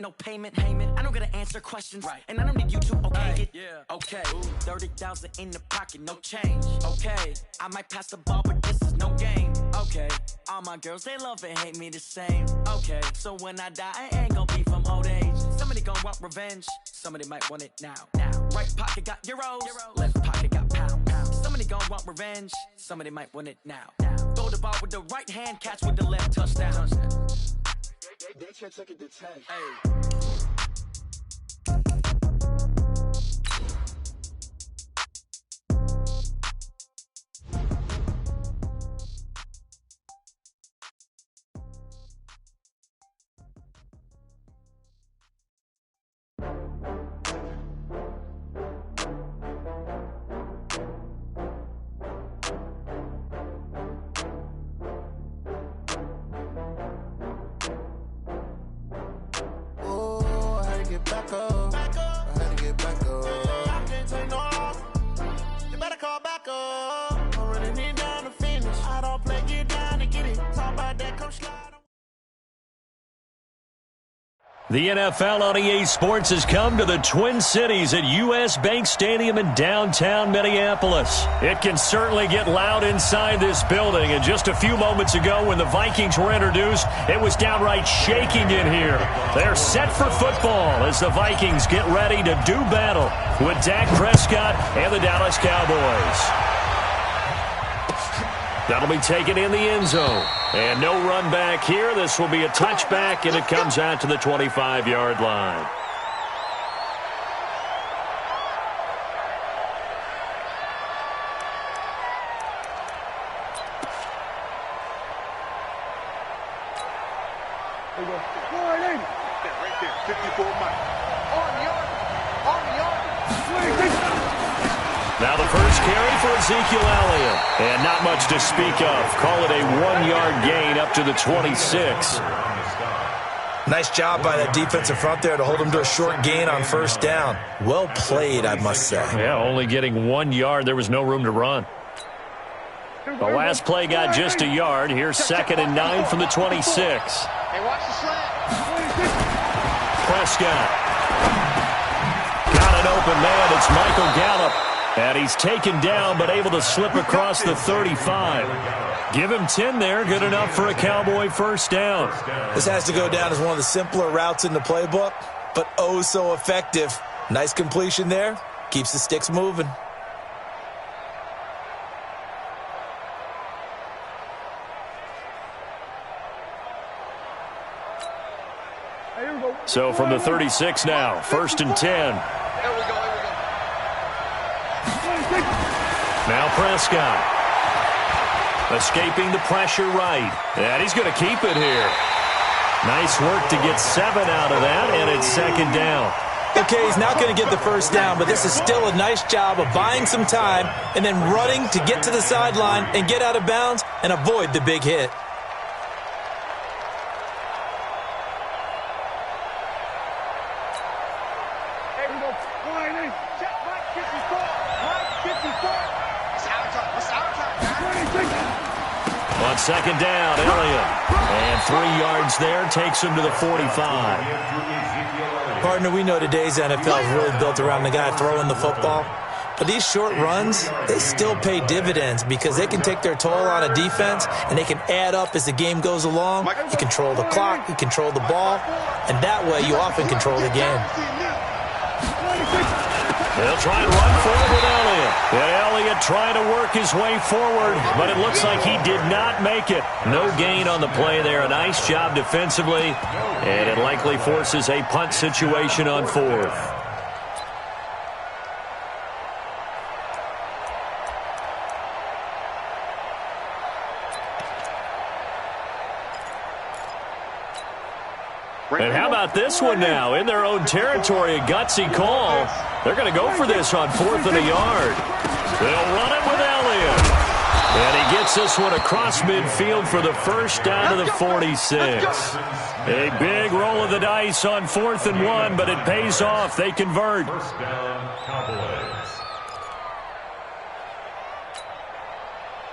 No payment, I don't gotta answer questions, right? And I don't need you to, okay? Okay. 30,000 in the pocket, no change. Okay, I might pass the ball, but this is no game. Okay, all my girls, they love and hate me the same. Okay, so when I die, I ain't gonna be from old age. Somebody gonna want revenge, somebody might want it now. Right pocket got euros, left pocket got pounds. Somebody gonna want revenge, somebody might want it now. Throw the ball with the right hand, catch with the left, touchdown. They took it to 10. Hey. Back up. I had to get back up. I can't take no loss. You better call back up. I'm running it down to finish. I don't play, get down to get it. Talk about that, come slide. The NFL on EA Sports has come to the Twin Cities at U.S. Bank Stadium in downtown Minneapolis. It can certainly get loud inside this building, and just a few moments ago when the Vikings were introduced, it was downright shaking in here. They're set for football as the Vikings get ready to do battle with Dak Prescott and the Dallas Cowboys. That'll be taken in the end zone. And no run back here. This will be a touchback, and it comes out to the 25-yard line. Right there, 54 miles. On the yard. Now the first carry for Ezekiel Elliott. And not much to speak of. Call it a 1-yard gain up to the 26. Nice job by that defensive front there to hold him to a short gain on first down. Well played, I must say. Yeah, only getting 1 yard. There was no room to run. The last play got just a yard. Here's 2nd and 9 from the 26. Hey, watch the slant. Prescott. Got an open man. It's Michael Gallup. And he's taken down, but able to slip across the 35. Give him 10 there. Good enough for a Cowboy first down. This has to go down as one of the simpler routes in the playbook, but oh so effective. Nice completion there. Keeps the sticks moving. So from the 36 now, 1st and 10. There we go. Now Prescott. Escaping the pressure right. And he's going to keep it here. Nice work to get 7 out of that, and it's 2nd down. Okay, he's not going to get the first down, but this is still a nice job of buying some time and then running to get to the sideline and get out of bounds and avoid the big hit. On 2nd down, Elliott. And 3 yards there takes him to the 45. Partner, we know today's NFL is really built around the guy throwing the football. But these short runs, they still pay dividends because they can take their toll on a defense and they can add up as the game goes along. You control the clock, you control the ball, and that way you often control the game. They'll try and run forward with Elliott. And Elliott trying to work his way forward, but it looks like he did not make it. No gain on the play there. A nice job defensively, and it likely forces a punt situation on 4th. And how about this one now? In their own territory, a gutsy call. They're going to go for this on 4th and a yard. They'll run it with Elliott. And he gets this one across midfield for the first down to the 46. A big roll of the dice on 4th and 1, but it pays off. They convert.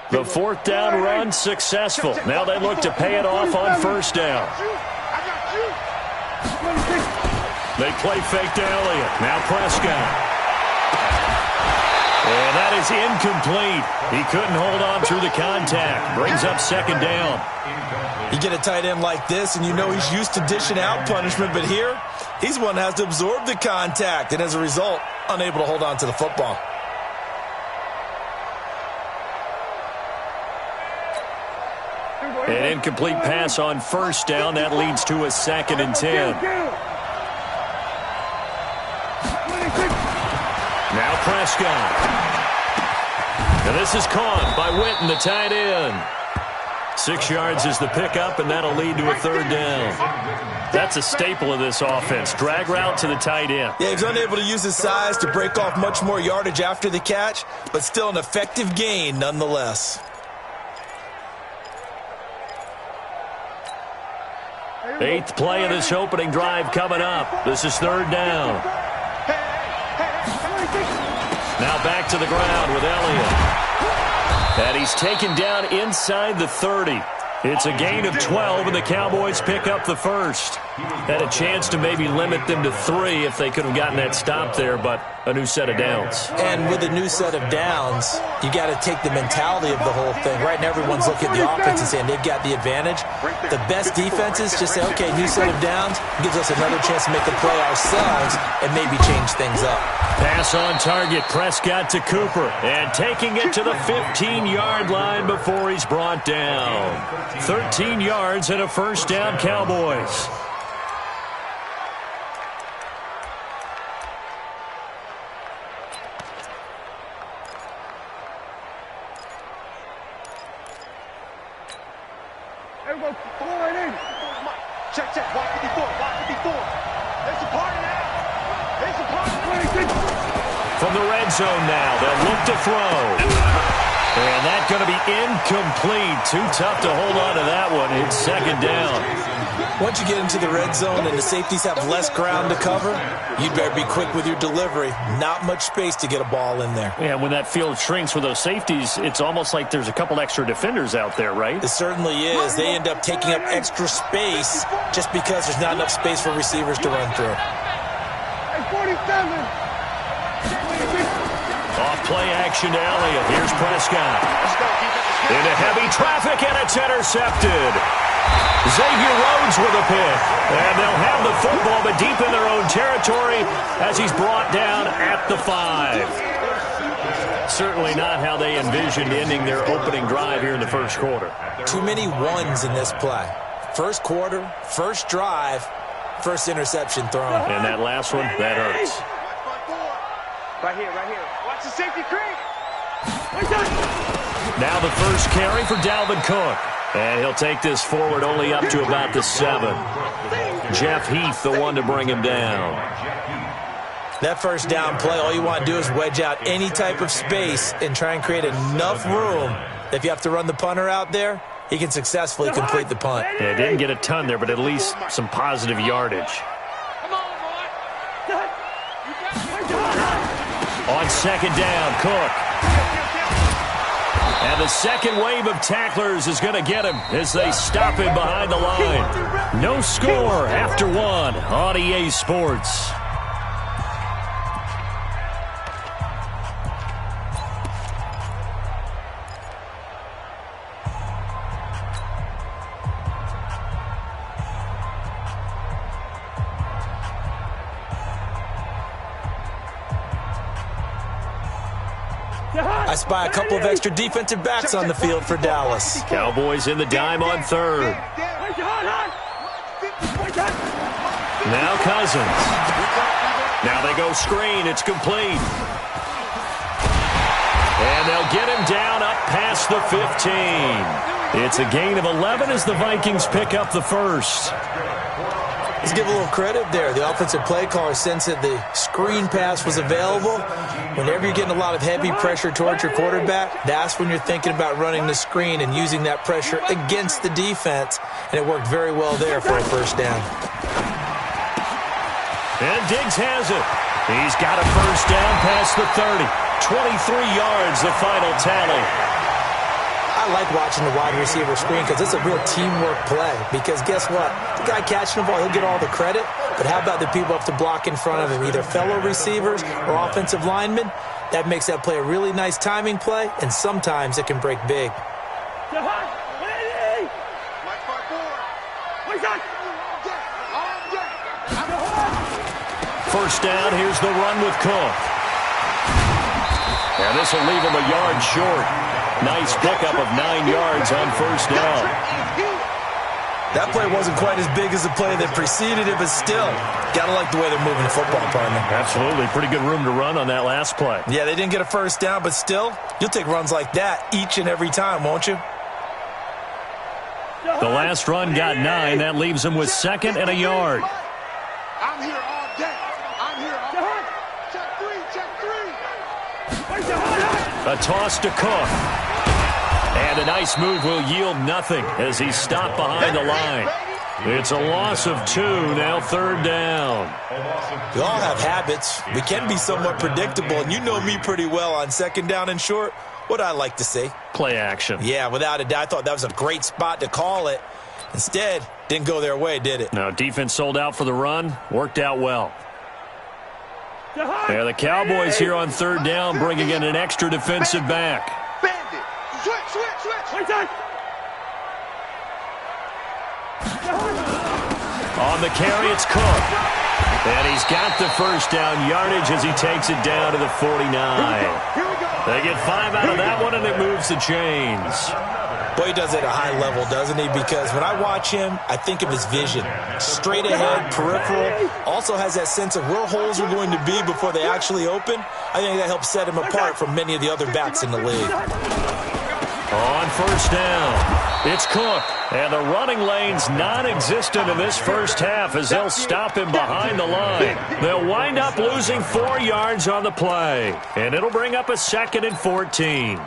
The 4th down run successful. Now they look to pay it off on 1st down. They play fake to Elliott. Now Prescott. And that is incomplete. He couldn't hold on through the contact. Brings up second down. You get a tight end like this, and you know he's used to dishing out punishment, but here, he's one that has to absorb the contact, and as a result, unable to hold on to the football. An incomplete pass on first down. That leads to a 2nd and 10. Now Prescott. And this is caught by Witten, the tight end. 6 yards is the pickup, and that'll lead to a 3rd down. That's a staple of this offense. Drag route to the tight end. Yeah, he's unable to use his size to break off much more yardage after the catch, but still an effective gain nonetheless. 8th play of this opening drive coming up. This is 3rd down. Now back to the ground with Elliott. And he's taken down inside the 30. It's a gain of 12, and the Cowboys pick up the first. Had a chance to maybe limit them to 3 if they could have gotten that stop there, but a new set of downs. And with a new set of downs, you got to take the mentality of the whole thing. Right now, everyone's looking at the offense and saying they've got the advantage. The best defenses just say, okay, new set of downs, gives us another chance to make a play ourselves and maybe change things up. Pass on target, Prescott to Cooper, and taking it to the 15-yard line before he's brought down. 13 yards and a first down, Cowboys. Everyone, pull right in. Check, check. Watch 54. Watch 54. There's a party now. There's a party. From the red zone now, they'll look to throw. And that's going to be incomplete. Too tough to hold on to that one. It's 2nd down. Once you get into the red zone and the safeties have less ground to cover, you'd better be quick with your delivery. Not much space to get a ball in there. Yeah, when that field shrinks with those safeties, it's almost like there's a couple extra defenders out there, right? It certainly is. They end up taking up extra space just because there's not enough space for receivers to run through. Hey, 47. Off play action to Elliott. Here's Prescott. Into heavy traffic, and it's intercepted. Xavier Rhodes with a pick. And they'll have the football, but deep in their own territory as he's brought down at the 5. Certainly not how they envisioned ending their opening drive here in the first quarter. Too many ones in this play. First quarter, first drive, first interception thrown. And that last one, that hurts. Right here, right here. Watch the safety creep. Now the first carry for Dalvin Cook. And he'll take this forward only up to about the 7. Jeff Heath, the one to bring him down. That first down play, all you want to do is wedge out any type of space and try and create enough room that if you have to run the punter out there, he can successfully complete the punt. Yeah, didn't get a ton there, but at least some positive yardage. On 2nd down, Cook. And the second wave of tacklers is going to get him as they stop him behind the line. No score after 1 on EA Sports. I spy a couple of extra defensive backs on the field for Dallas. Cowboys in the dime on 3rd. Now Cousins. Now they go screen. It's complete. And they'll get him down up past the 15. It's a gain of 11 as the Vikings pick up the first. Let's give a little credit there. The offensive play caller sensed that the screen pass was available. Whenever you're getting a lot of heavy pressure towards your quarterback, that's when you're thinking about running the screen and using that pressure against the defense. And it worked very well there for a first down. And Diggs has it. He's got a first down past the 30. 23 yards, the final tally. I I like watching the wide receiver screen because it's a real teamwork play. Because guess what? The guy catching the ball, he'll get all the credit. But how about the people up to block in front of him, either fellow receivers or offensive linemen? That makes that play a really nice timing play, and sometimes it can break big. First down, here's the run with Cook. And this will leave him a yard short. Nice pickup of 9 yards on first down. That play wasn't quite as big as the play that preceded it, but still, gotta like the way they're moving the football, partner. Absolutely. Pretty good room to run on that last play. Yeah, they didn't get a first down, but still, you'll take runs like that each and every time, won't you? The last run got 9. That leaves him with 2nd and a yard. I'm here all day. I'm here all day. Check three. A toss to Cook. And a nice move will yield nothing as he's stopped behind the line. It's a loss of 2, now 3rd down. We all have habits. We can be somewhat predictable, and you know me pretty well on 2nd down and short. What I like to see. Play action. Yeah, without a doubt. I thought that was a great spot to call it. Instead, didn't go their way, did it? No, defense sold out for the run. Worked out well. Yeah, the Cowboys here on 3rd down bringing in an extra defensive back. Bandit. Switch. On the carry, it's Cook. And he's got the first down yardage as he takes it down to the 49. They get 5 out of that one, and it moves the chains. Boy, he does it at a high level, doesn't he? Because when I watch him, I think of his vision. Straight ahead, peripheral. Also has that sense of where holes are going to be before they actually open. I think that helps set him apart from many of the other backs in the league. On first down, it's Cook. And the running lane's non-existent in this first half as they'll stop him behind the line. They'll wind up losing 4 yards on the play. And it'll bring up a 2nd and 14.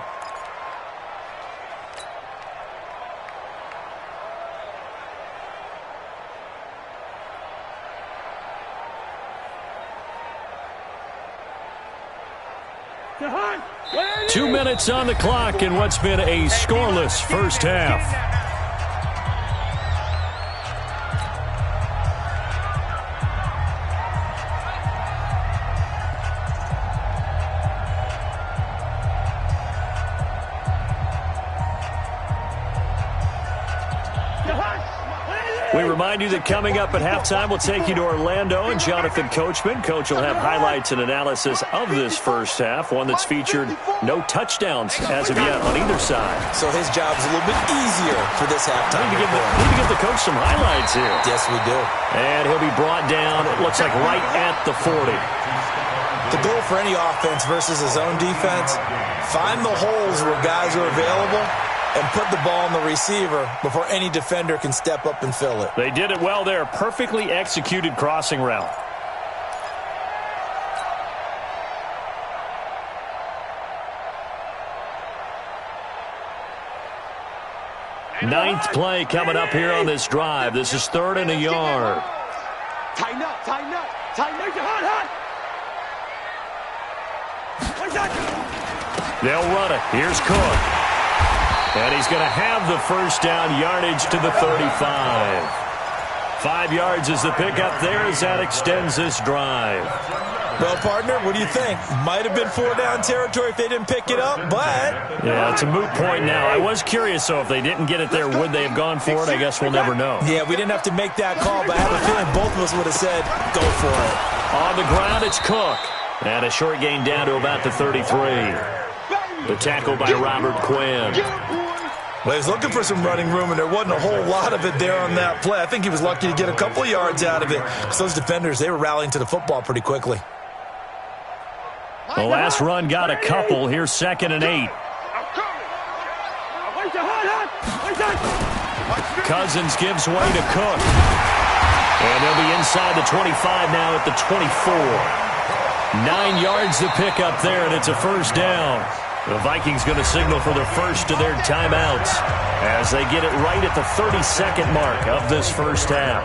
Two minutes on the clock in what's been a scoreless first half. We remind you that coming up at halftime, we'll take you to Orlando and Jonathan Coachman. Coach will have highlights and analysis of this first half, one that's featured no touchdowns as of yet on either side. So his job's a little bit easier for this halftime. We need to give the coach some highlights here. Yes, we do. And he'll be brought down, it looks like right at the 40. The goal for any offense versus his own defense, find the holes where guys are available and put the ball on the receiver before any defender can step up and fill it. They did it well there. Perfectly executed crossing route. Ninth play coming up here on this drive. This is 3rd and a yard. Tighten up. Hot. They'll run it. Here's Cook. And he's going to have the first down yardage to the 35. 5 yards is the pickup there as that extends this drive. Well, partner, what do you think? Might have been 4-down territory if they didn't pick it up, but... Yeah, it's a moot point now. I was curious, though, if they didn't get it there, would they have gone for it? I guess we'll never know. Yeah, we didn't have to make that call, but I have a feeling both of us would have said, go for it. On the ground, it's Cook. And a short gain down to about the 33. The tackle by Robert Quinn. Well, he was looking for some running room, and there wasn't a whole lot of it there on that play. I think he was lucky to get a couple yards out of it. Because those defenders, they were rallying to the football pretty quickly. The last run got a couple. Here's 2nd and 8. Cousins gives way to Cook. And they'll be inside the 25 now at the 24. 9 yards to pick up there, and it's a first down. The Vikings going to signal for the first of their timeouts as they get it right at the 32nd mark of this first half.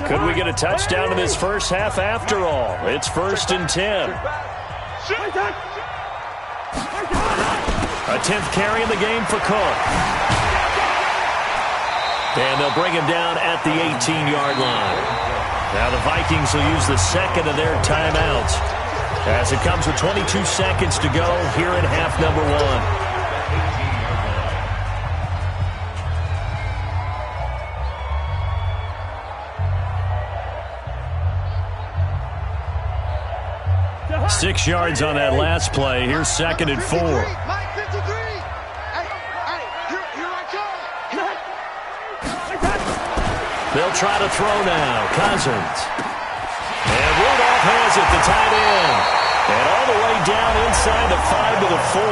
Could we get a touchdown in this first half after all? It's 1st and 10. A 10th carry in the game for Cook. And they'll bring him down at the 18-yard line. Now the Vikings will use the second of their timeouts as it comes with 22 seconds to go here in half number 1. Six yards on that last play. Here's 2nd and 4. They'll try to throw now. Cousins. And Rudolph has it, the tight end. And all the way down inside the 5 to the 4.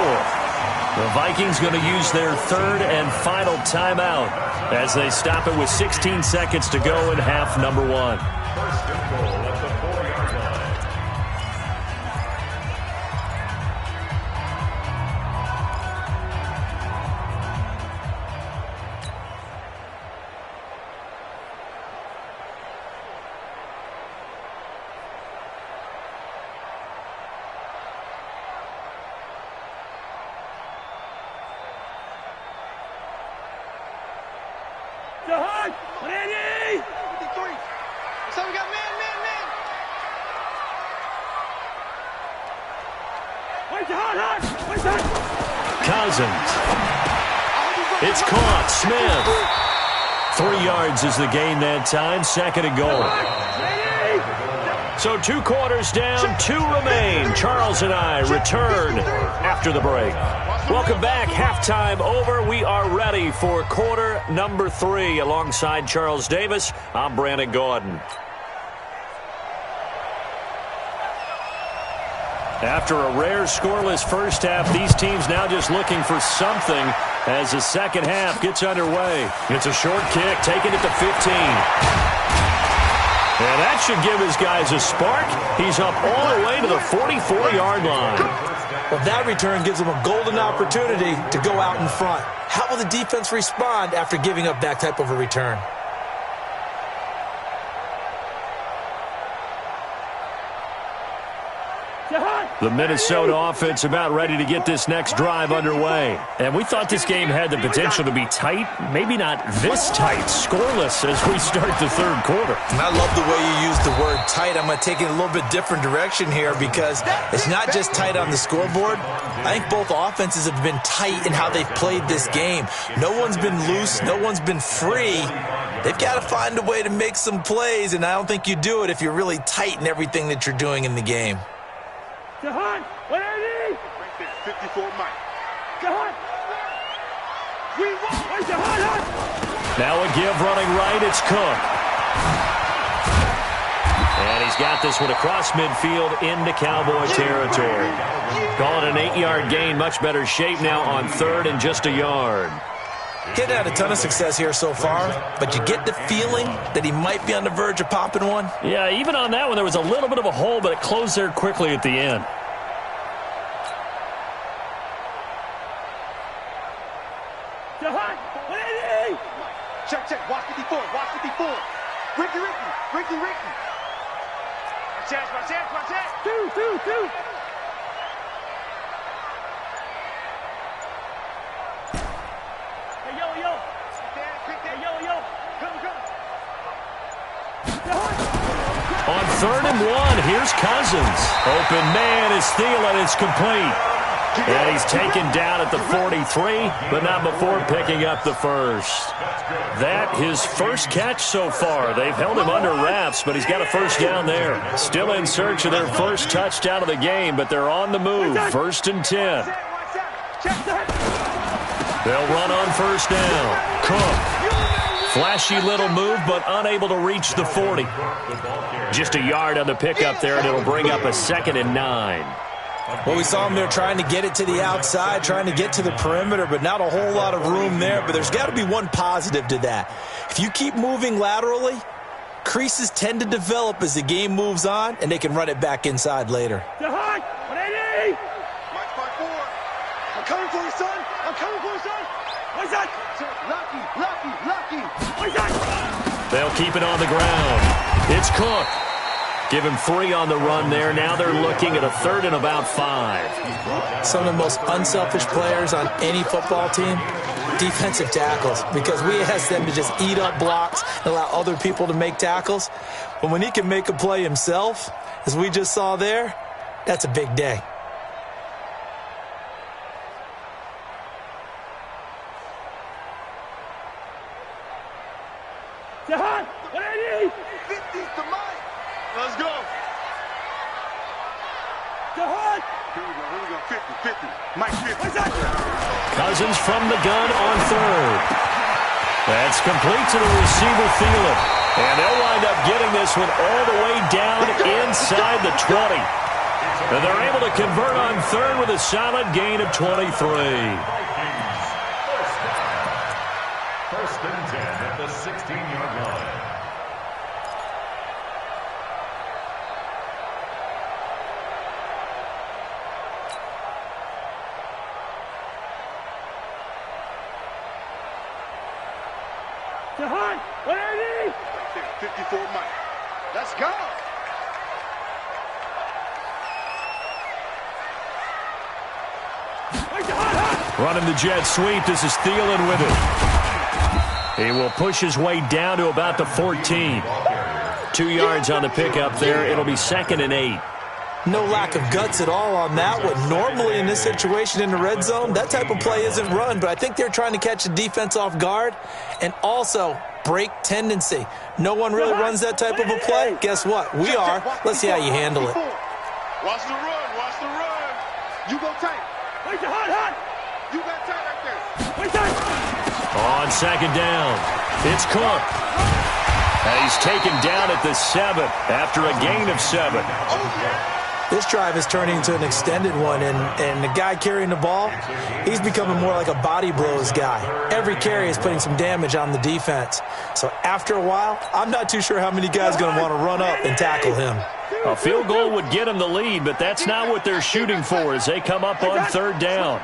The Vikings going to use their 3rd and final timeout as they stop it with 16 seconds to go in half number 1. Cousins. It's caught. Smith. 3 yards is the gain that time. 2nd and goal. So 2 quarters down, 2 remain. Charles and I return after the break. Welcome back. Halftime over. We are ready for quarter number 3. Alongside Charles Davis, I'm Brandon Gordon. After a rare scoreless first half, these teams now just looking for something as the second half gets underway. It's a short kick, taken at the 15. And that should give his guys a spark. He's up all the way to the 44-yard line. Well, that return gives them a golden opportunity to go out in front. How will the defense respond after giving up that type of a return? The Minnesota offense about ready to get this next drive underway. And we thought this game had the potential to be tight, maybe not this tight, scoreless as we start the 3rd quarter. And I love the way you use the word tight. I'm going to take it a little bit different direction here because it's not just tight on the scoreboard. I think both offenses have been tight in how they've played this game. No one's been loose. No one's been free. They've got to find a way to make some plays, and I don't think you do it if you're really tight in everything that you're doing in the game. Jahan, what are you? Right there, 54 Mike. Jahan. We won. Where's Jahan? Now a give running right. It's Cook. And he's got this one across midfield into Cowboy territory. Call it an 8-yard gain. Much better shape now on 3rd and just a yard. Getting had a ton of success here so far, but you get the feeling that he might be on the verge of popping one. Yeah, even on that one, there was a little bit of a hole, but it closed there quickly at the end. Check. Watch 54. Watch 54. Ricky. My chance. 2. On 3rd and 1, here's Cousins. Open man is Thielen. It's complete. And he's taken down at the 43, but not before picking up the first. That his first catch so far. They've held him under wraps, but he's got a first down there. Still in search of their first touchdown of the game, but they're on the move. 1st and 10. They'll run on first down. Cook. Flashy little move, but unable to reach the 40. Just a yard on the pickup there, and it'll bring up a 2nd and 9. Well, we saw him there trying to get it to the outside, trying to get to the perimeter, but not a whole lot of room there. But there's got to be one positive to that. If you keep moving laterally, creases tend to develop as the game moves on, and they can run it back inside later. Jahan, 180! Mike 5-4. I'm coming for you, son. What's that? Lucky. What's that? They'll keep it on the ground. It's Cook. Give him 3 on the run there. Now they're looking at a 3rd and about 5. Some of the most unselfish players on any football team, defensive tackles, because we ask them to just eat up blocks and allow other people to make tackles. But when he can make a play himself, as we just saw there, that's a big day. Jahan, what I need? 50's the mic. Let's go. Jahan. Here we go. 50. Mike 50. Cousins from the gun on 3rd. That's complete to the receiver, Thielen. And they'll wind up getting this one all the way down inside the 20. And they're able to convert on 3rd with a solid gain of 23. First and 10 at the 16-yard line. Jahan, what I need? 54 Mike. Let's go. Running the jet sweep. This is Thielen with it. He will push his way down to about the 14. 2 yards on the pickup there. It'll be 2nd and 8. No lack of guts at all on that one. Normally in this situation in the red zone, that type of play isn't run, but I think they're trying to catch the defense off guard and also break tendency. No one really runs that type of a play. Guess what? We are. Let's see how you handle it. Watch the run. Watch the run. You go tight. Wait, hot. You got tight right there. Wait, tight. On 2nd down, it's Cook. And he's taken down at the 7 after a gain of 7. This drive is turning into an extended one, and the guy carrying the ball, he's becoming more like a body blows guy. Every carry is putting some damage on the defense. So after a while, I'm not too sure how many guys are going to want to run up and tackle him. A field goal would get him the lead, but that's not what they're shooting for as they come up on 3rd down.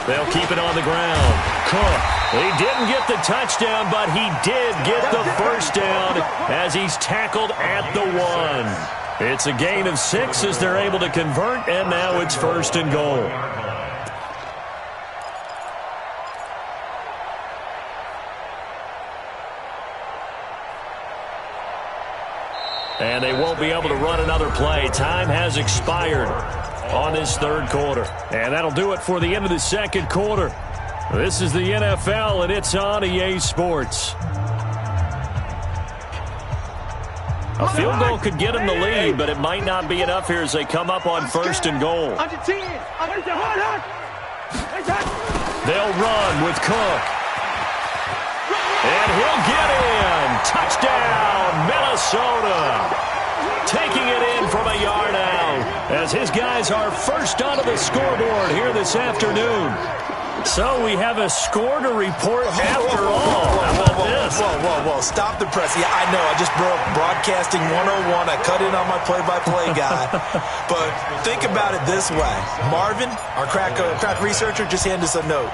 They'll keep it on the ground. Cook. He didn't get the touchdown, but he did get the first down as he's tackled at the 1. It's a gain of 6 as they're able to convert, and now it's 1st and goal. And they won't be able to run another play. Time has expired on this 3rd quarter. And that'll do it for the end of the 2nd quarter. This is the NFL, and it's on EA Sports. A field goal could get them the lead, but it might not be enough here as they come up on 1st and goal. They'll run with Cook. And he'll get in. Touchdown, Minnesota. Taking it in from a yard out as his guys are first onto the scoreboard here this afternoon. So we have a score to report after all. How about this? Whoa. Stop the press. Yeah, I know. I just broke broadcasting 101. I cut in on my play-by-play guy. But think about it this way. Marvin, our crack researcher, just handed us a note.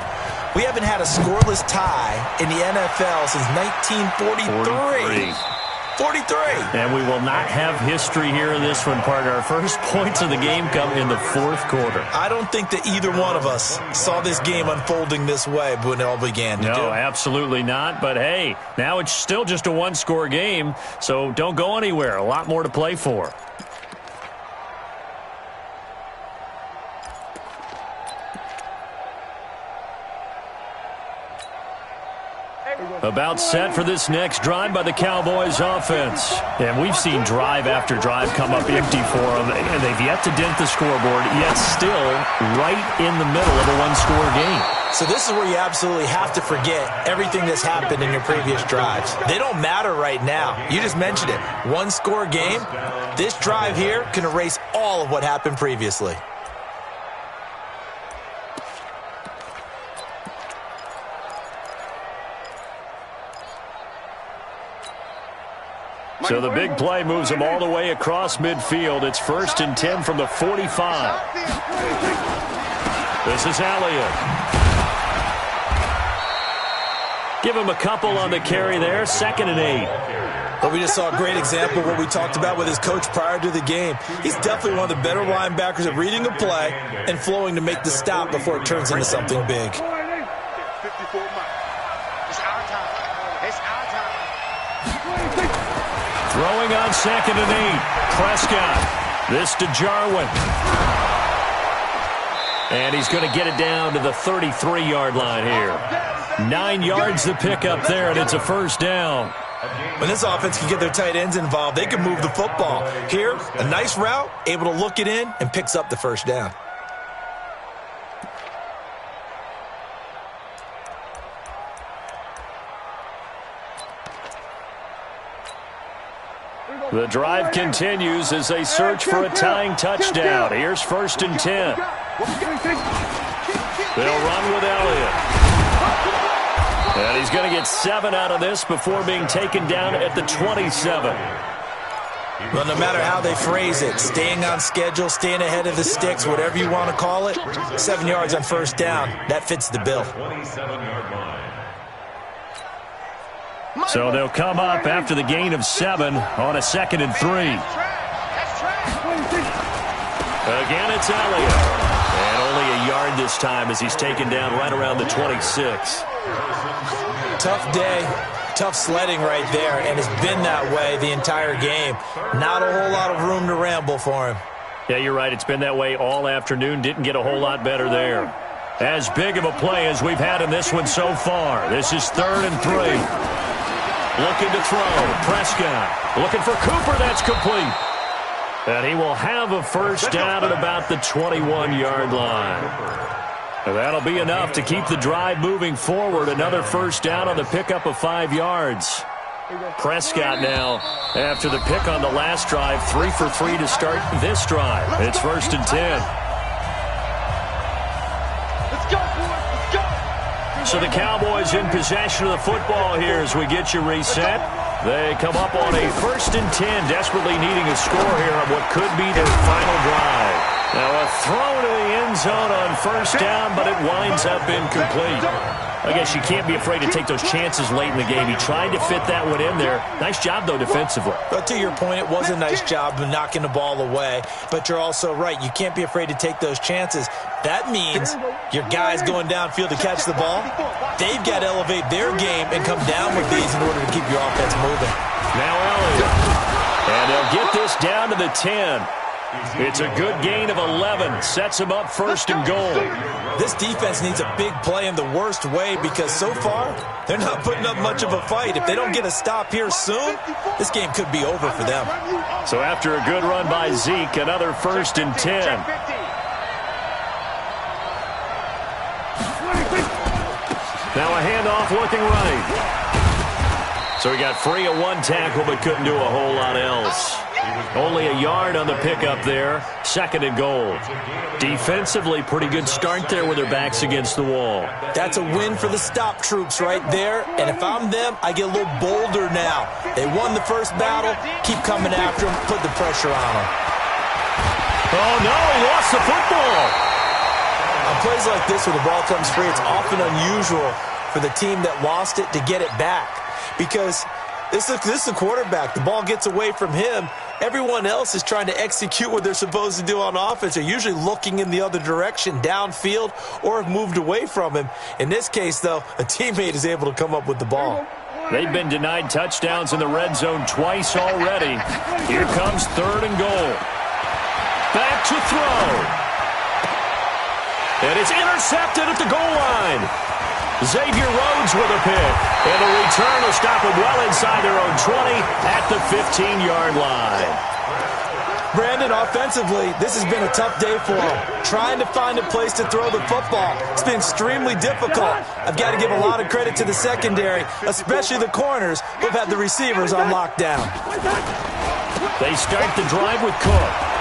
We haven't had a scoreless tie in the NFL since 1943. 43. And we will not have history here in this one, partner. Our first points of the game come in the 4th quarter. I don't think that either one of us saw this game unfolding this way when it all began. No, absolutely not. But, hey, now it's still just a 1-score game, so don't go anywhere. A lot more to play for. About set for this next drive by the Cowboys offense. And we've seen drive after drive come up empty for them, and they've yet to dent the scoreboard, yet still right in the middle of a 1-score game. So this is where you absolutely have to forget everything that's happened in your previous drives. They don't matter right now. You just mentioned it. 1-score game. This drive here can erase all of what happened previously. So the big play moves them all the way across midfield. It's 1st and 10 from the 45. This is Elliott. Give him a couple on the carry there, 2nd and 8. But we just saw a great example of what we talked about with his coach prior to the game. He's definitely one of the better linebackers at reading a play and flowing to make the stop before it turns into something big. 54 It's our time. It's our time. Throwing on 2nd and 8. Prescott. This to Jarwin. And he's going to get it down to the 33-yard line here. 9 yards to pick up there, and it's a 1st down. When this offense can get their tight ends involved, they can move the football. Here, a nice route, able to look it in, and picks up the 1st down. The drive continues as they search for a tying touchdown. Here's 1st and 10. They'll run with Elliott. And he's going to get 7 out of this before being taken down at the 27. Well, no matter how they phrase it, staying on schedule, staying ahead of the sticks, whatever you want to call it, 7 yards on 1st down, that fits the bill. So they'll come up after the gain of 7 on a 2nd and 3. Again, it's Elliott. And only a yard this time as he's taken down right around the 26. Tough day, tough sledding right there, and it's been that way the entire game. Not a whole lot of room to ramble for him. Yeah, you're right. It's been that way all afternoon. Didn't get a whole lot better there. As big of a play as we've had in this one so far. This is 3rd and 3. Looking to throw. Prescott looking for Cooper. That's complete. And he will have a 1st down at about the 21-yard line. And that'll be enough to keep the drive moving forward. Another 1st down on the pickup of 5 yards. Prescott now, after the pick on the last drive, 3 for 3 to start this drive. It's 1st and 10. Let's go, boys. Let's go. So the Cowboys in possession of the football here as we get you reset. They come up on a 1st and 10, desperately needing a score here on what could be their final drive. Now a throw to the end zone on 1st down, but it winds up incomplete. I guess you can't be afraid to take those chances late in the game. He tried to fit that one in there. Nice job, though, defensively. But to your point, it was a nice job of knocking the ball away. But you're also right. You can't be afraid to take those chances. That means your guys going downfield to catch the ball, they've got to elevate their game and come down with these in order to keep your offense moving. Now Elliott. And they'll get this down to the 10. It's a good gain of 11. Sets him up 1st and goal. This defense needs a big play in the worst way because so far, they're not putting up much of a fight. If they don't get a stop here soon, this game could be over for them. So after a good run by Zeke, another 1st and 10. Now a handoff looking right. So he got free of 1 tackle but couldn't do a whole lot else. Only a yard on the pickup there. 2nd and goal. Defensively, pretty good start there with their backs against the wall. That's a win for the stop troops right there. And if I'm them, I get a little bolder now. They won the first battle. Keep coming after them. Put the pressure on them. Oh, no. He lost the football. On plays like this where the ball comes free, it's often unusual for the team that lost it to get it back. Because this is a quarterback. The ball gets away from him. Everyone else is trying to execute what they're supposed to do on offense. They're usually looking in the other direction, downfield, or have moved away from him. In this case, though, a teammate is able to come up with the ball. They've been denied touchdowns in the red zone twice already. Here comes 3rd and goal. Back to throw. And it's intercepted at the goal line. Xavier Rhodes with a pick. And the return will stop them well inside their own 20 at the 15-yard line. Brandon, offensively, this has been a tough day for him. Trying to find a place to throw the football. It's been extremely difficult. I've got to give a lot of credit to the secondary, especially the corners who've had the receivers on lockdown. They start the drive with Cook.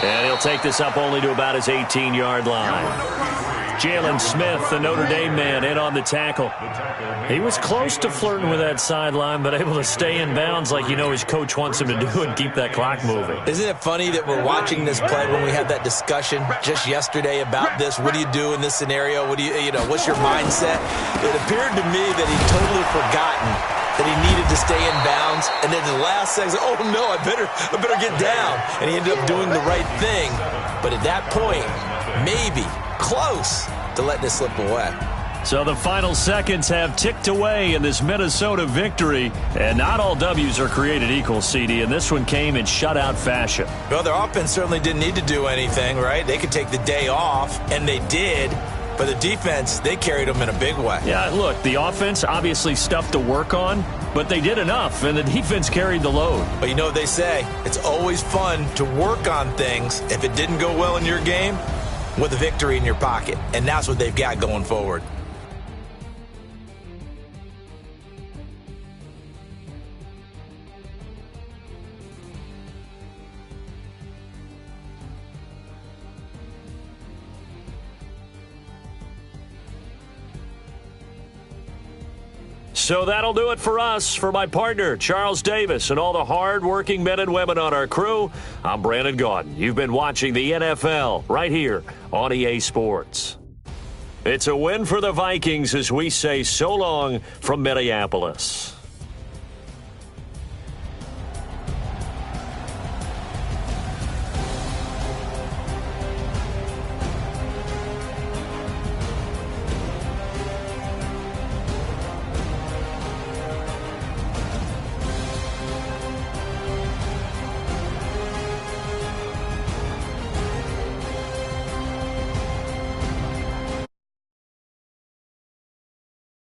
And he'll take this up only to about his 18-yard line. Jalen Smith, the Notre Dame man, in on the tackle. He was close to flirting with that sideline, but able to stay in bounds like his coach wants him to do and keep that clock moving. Isn't it funny that we're watching this play when we had that discussion just yesterday about this? What do you do in this scenario? What do what's your mindset? It appeared to me that he'd totally forgotten that he needed to stay in bounds, and then the last second, oh no, I better get down. And he ended up doing the right thing. But at that point, maybe close to letting it slip away. So the final seconds have ticked away in this Minnesota victory, and not all W's are created equal, CD, and this one came in shutout fashion. Well, their offense certainly didn't need to do anything, right? They could take the day off, and they did. But the defense, they carried them in a big way. Yeah, look, the offense, obviously stuff to work on, but they did enough, and the defense carried the load. But you know what they say, it's always fun to work on things if it didn't go well in your game with a victory in your pocket, and that's what they've got going forward. So that'll do it for us. For my partner, Charles Davis, and all the hard-working men and women on our crew, I'm Brandon Gaudin. You've been watching the NFL right here on EA Sports. It's a win for the Vikings as we say so long from Minneapolis.